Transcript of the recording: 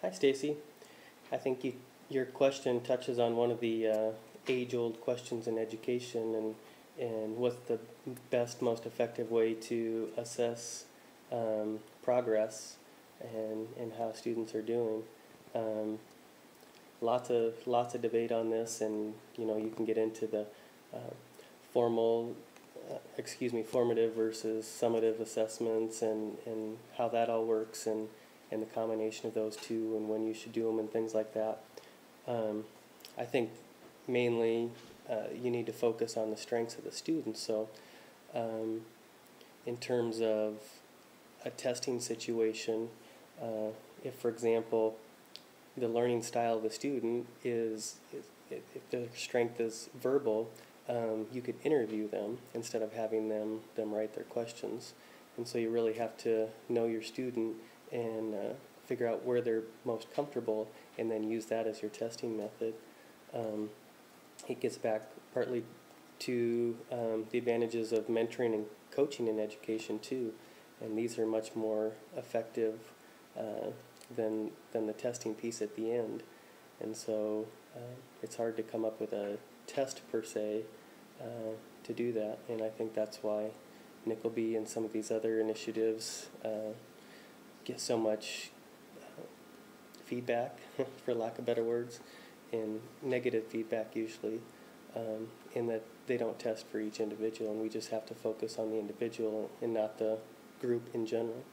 Hi, Stacey. I think your question touches on one of the age-old questions in education, and what's the best, most effective way to assess progress and how students are doing. Um, lots of debate on this, and you can get into the uh, formative versus summative assessments, and how that all works, and the combination of those two, and when you should do them, and things like that. I think mainly you need to focus on the strengths of the students. So in terms of a testing situation, if, for example, the learning style of the student is if their strength is verbal, you could interview them instead of having them write their questions. And so you really have to know your student and figure out where they're most comfortable, and then use that as your testing method. It gets back partly to the advantages of mentoring and coaching in education too, and these are much more effective than the testing piece at the end. And so it's hard to come up with a test per se to do that, and I think that's why Nickleby and some of these other initiatives get so much feedback, for lack of better words, and negative feedback usually, in that they don't test for each individual, and we just have to focus on the individual and not the group in general.